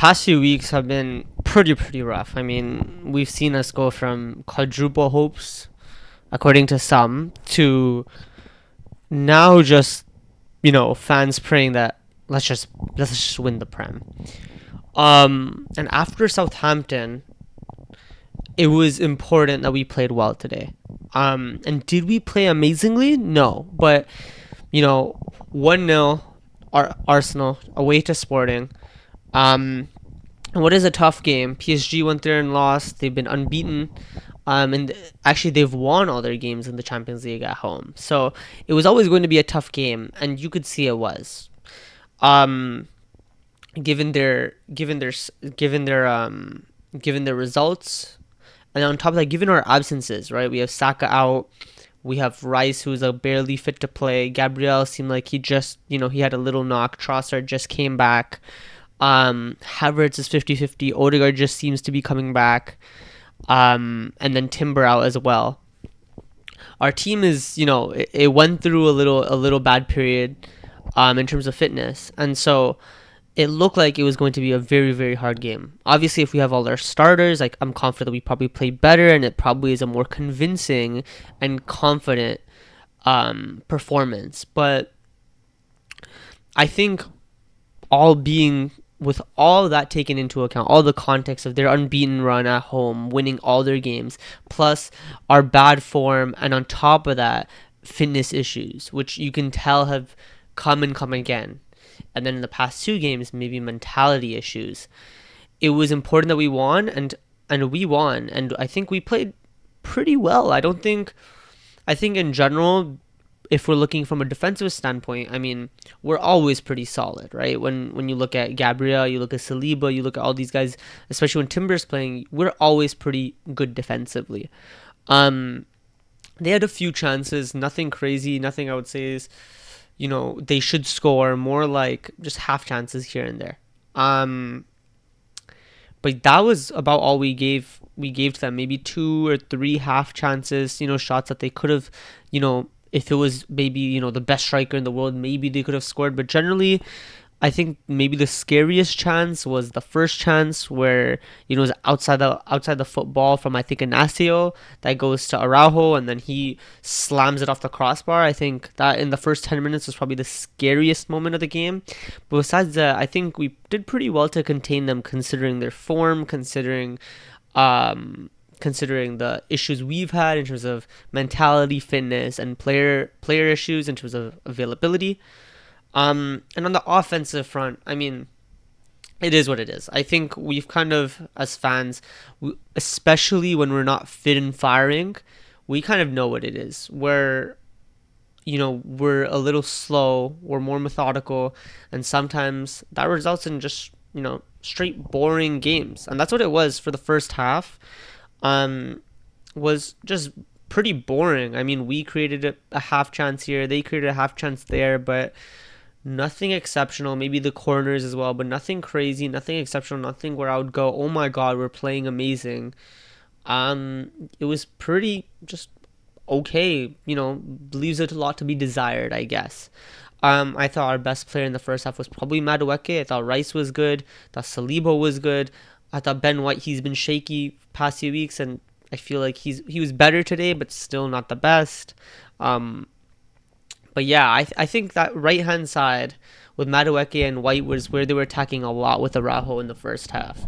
past few weeks have been pretty rough. I mean, we've seen us go from quadruple hopes, according to some, to now just fans praying that let's just win the Prem. And after Southampton, it was important that we played well today. And did we play amazingly? No, but 1-0 Arsenal away to Sporting. And what is a tough game? PSG went there and lost. They've been unbeaten. And actually, they've won all their games in the Champions League at home. So it was always going to be a tough game, and you could see it was. Um, given their given their results, and on top of that, given our absences, right? We have Saka out. We have Rice, who's barely fit to play. Gabriel seemed like he just, he had a little knock. Trossard just came back. Havertz is 50-50. Odegaard just seems to be coming back. And then Timber out as well. Our team is, it went through a little bad period, in terms of fitness, and so it looked like it was going to be a very hard game. Obviously, if we have all our starters, like I'm confident that we probably play better, and it probably is a more convincing and confident performance. But I think all being with all that taken into account, all the context of their unbeaten run at home, winning all their games, plus our bad form, and on top of that, fitness issues, which you can tell have come and come again. And then in the past two games, maybe mentality issues. It was important that we won, and we won, and I think we played pretty well. I think in general, if we're looking from a defensive standpoint, I mean, we're always pretty solid, right? When you look at Gabriel, you look at Saliba, you look at all these guys, especially when Timber's playing, we're always pretty good defensively. They had a few chances, nothing crazy, nothing I would say is, they should score, more like just half chances here and there. But that was about all we gave to them. Maybe two or three half chances, shots that they could have, if it was maybe, the best striker in the world, maybe they could have scored. But generally, I think maybe the scariest chance was the first chance where, it was outside the football from, I think, Inacio that goes to Araujo, and then he slams it off the crossbar. I think that in the first 10 minutes was probably the scariest moment of the game. But besides that, I think we did pretty well to contain them, considering their form, considering the issues we've had in terms of mentality, fitness, and player issues in terms of availability. And on the offensive front, I mean, it is what it is. I think we've kind of, as fans, especially when we're not fit and firing, we kind of know what it is. We're a little slow, we're more methodical, and sometimes that results in just, straight boring games. And that's what it was for the first half. Was just pretty boring. I mean, we created a half chance here, they created a half chance there, but nothing exceptional. Maybe the corners as well, but nothing crazy, nothing exceptional, nothing where I would go, oh my god, we're playing amazing. It was pretty just okay. Leaves a lot to be desired, I guess. I thought our best player in the first half was probably Madueke. I thought Rice was good. I thought Saliba was good. I thought Ben White, he's been shaky past few weeks, and I feel like he was better today, but still not the best. But yeah, I think that right hand side with Madueke and White was where they were attacking a lot with Araujo in the first half.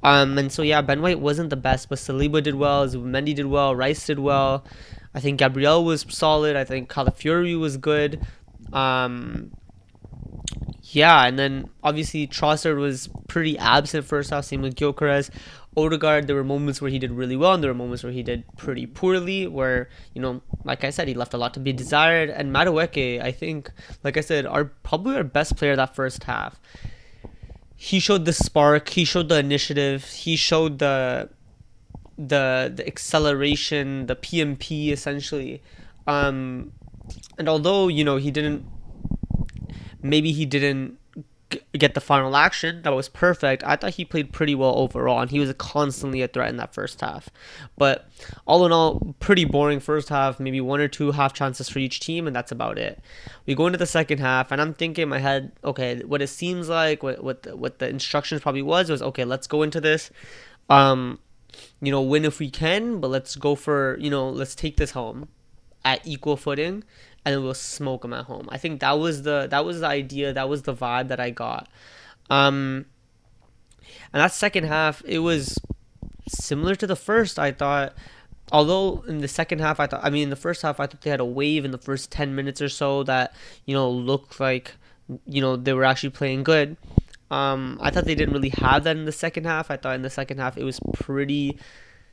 And so yeah, Ben White wasn't the best, but Saliba did well, Zubimendi did well, Rice did well. I think Gabriel was solid. I think Calafiori was good. Yeah, and then obviously Trossard was pretty absent first half, same with Gyökeres. Odegaard, there were moments where he did really well, and there were moments where he did pretty poorly, where, like I said, he left a lot to be desired. And Madueke, I think, like I said, probably our best player that first half. He showed the spark, he showed the initiative, he showed the acceleration, the PMP essentially. And although, he didn't get the final action. That was perfect. I thought he played pretty well overall, and he was constantly a threat in that first half. But all in all, pretty boring first half. Maybe one or two half chances for each team, and that's about it. We go into the second half, and I'm thinking in my head, okay, what it seems like, what the instructions probably was okay, let's go into this. Um, win if we can, but let's go for, let's take this home at equal footing, and then we'll smoke them at home. I think that was the idea, that was the vibe that I got. Um, and that second half, it was similar to the first. I thought, although in the second half, in the first half, I thought they had a wave in the first 10 minutes or so that looked like they were actually playing good. I thought they didn't really have that in the second half. I thought in the second half it was pretty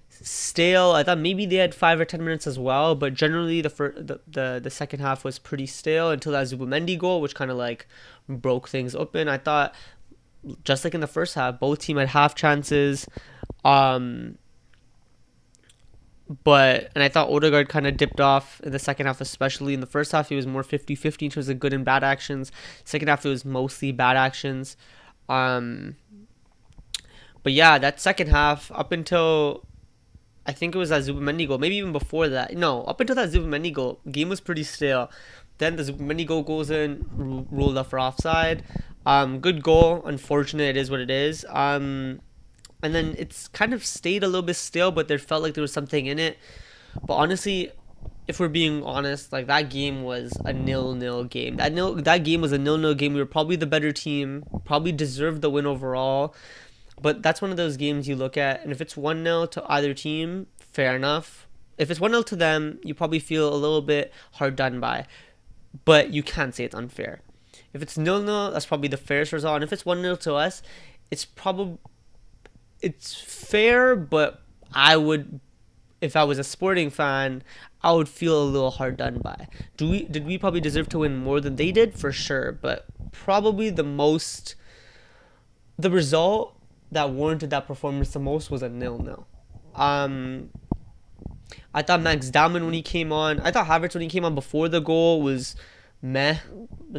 stale. I thought maybe they had 5 or 10 minutes as well, but generally the second half was pretty stale until that Zubimendi goal, which kind of like broke things open. I thought just like in the first half, both team had half chances. Um, and I thought Odegaard kind of dipped off in the second half, especially in the first half. He was more 50-50 in terms of good and bad actions. Second half, it was mostly bad actions. Um, but yeah, that second half, up until I think it was that Zubimendi goal, maybe even before that. No, up until that Zubimendi goal, game was pretty stale. Then the Zubimendi goal goes in, ruled up for offside. Good goal. Unfortunate, it is what it is. And then it's kind of stayed a little bit stale, but there felt like there was something in it. But honestly, if we're being honest, like that game was a 0-0 game. That game was a 0-0 game. We were probably the better team, probably deserved the win overall. But that's one of those games you look at, and if it's 1-0 to either team, fair enough. If it's 1-0 to them, you probably feel a little bit hard done by. But you can't say it's unfair. If it's 0-0, that's probably the fairest result. And if it's 1-0 to us, it's fair, but if I was a Sporting fan, I would feel a little hard done by. Did we probably deserve to win more than they did? For sure, but probably the result that warranted that performance the most was a 0-0. I thought Max Dallman when he came on, I thought Havertz when he came on before the goal was meh.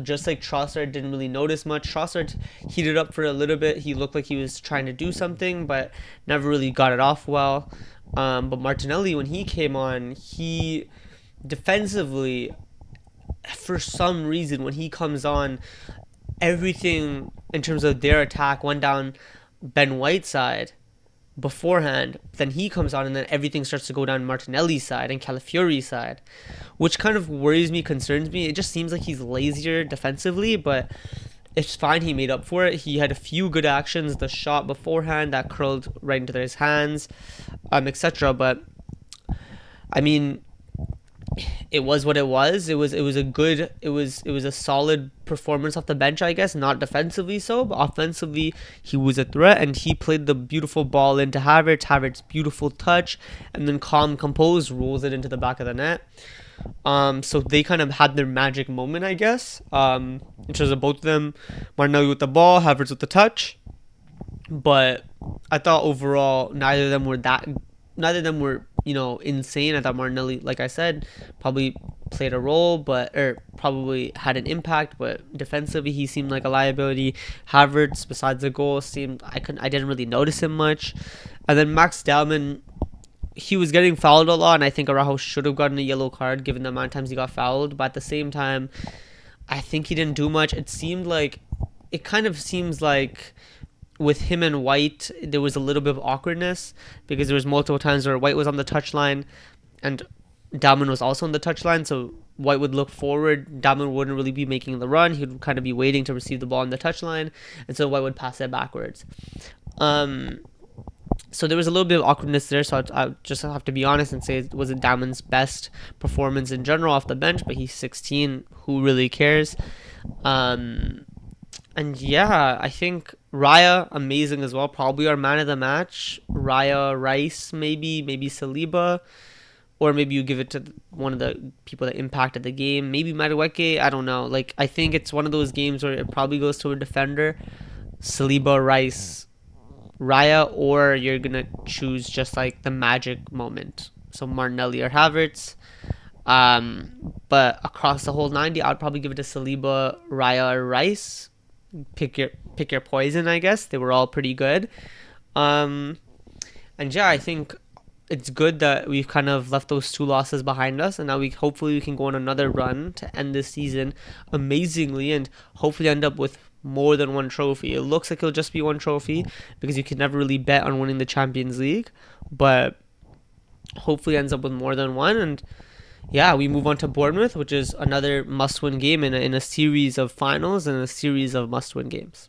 Just like Trossard, didn't really notice much. Trossard heated up for a little bit. He looked like he was trying to do something, but never really got it off well. But Martinelli, when he came on, he defensively, for some reason, when he comes on, everything in terms of their attack went down Ben White's side beforehand. Then he comes on, and then everything starts to go down Martinelli's side and Calafiori's side, which kind of worries me, concerns me. It just seems like he's lazier defensively, but it's fine. He made up for it. He had a few good actions. The shot beforehand that curled right into his hands, etc. But I mean, it was what it was. It was a solid performance off the bench, I guess. Not defensively so, but offensively he was a threat, and he played the beautiful ball into Havertz. Havertz beautiful touch, and then calm, composed, rolls it into the back of the net. So they kind of had their magic moment, I guess. In terms of both of them, Martinelli with the ball, Havertz with the touch. But I thought overall neither of them were insane. I thought Martinelli, like I said, probably played a role, or probably had an impact, but defensively he seemed like a liability. Havertz, besides the goal, I didn't really notice him much. And then Max Dallman, he was getting fouled a lot, and I think Araujo should have gotten a yellow card given the amount of times he got fouled. But at the same time, I think he didn't do much. It kind of seems like with him and White, there was a little bit of awkwardness because there was multiple times where White was on the touchline and Dallman was also on the touchline. So White would look forward. Dallman wouldn't really be making the run. He would kind of be waiting to receive the ball on the touchline. And so White would pass it backwards. So there was a little bit of awkwardness there. So I just have to be honest and say it wasn't Dallman's best performance in general off the bench, but he's 16. Who really cares? And yeah, I think Raya, amazing as well. Probably our man of the match. Raya, Rice, maybe Saliba. Or maybe you give it to one of the people that impacted the game. Maybe Madueke, I don't know. Like, I think it's one of those games where it probably goes to a defender. Saliba, Rice, Raya, or you're going to choose just like the magic moment. So Martinelli or Havertz. But across the whole 90, I'd probably give it to Saliba, Raya, or Rice. Pick pick your poison, I guess. They were all pretty good. Um, and yeah, I think it's good that we've kind of left those two losses behind us, and now we hopefully we can go on another run to end this season amazingly, and hopefully end up with more than one trophy. It looks like it'll just be one trophy because you can never really bet on winning the Champions League, but hopefully ends up with more than one. And yeah, we move on to Bournemouth, which is another must-win game in a series of finals and a series of must-win games.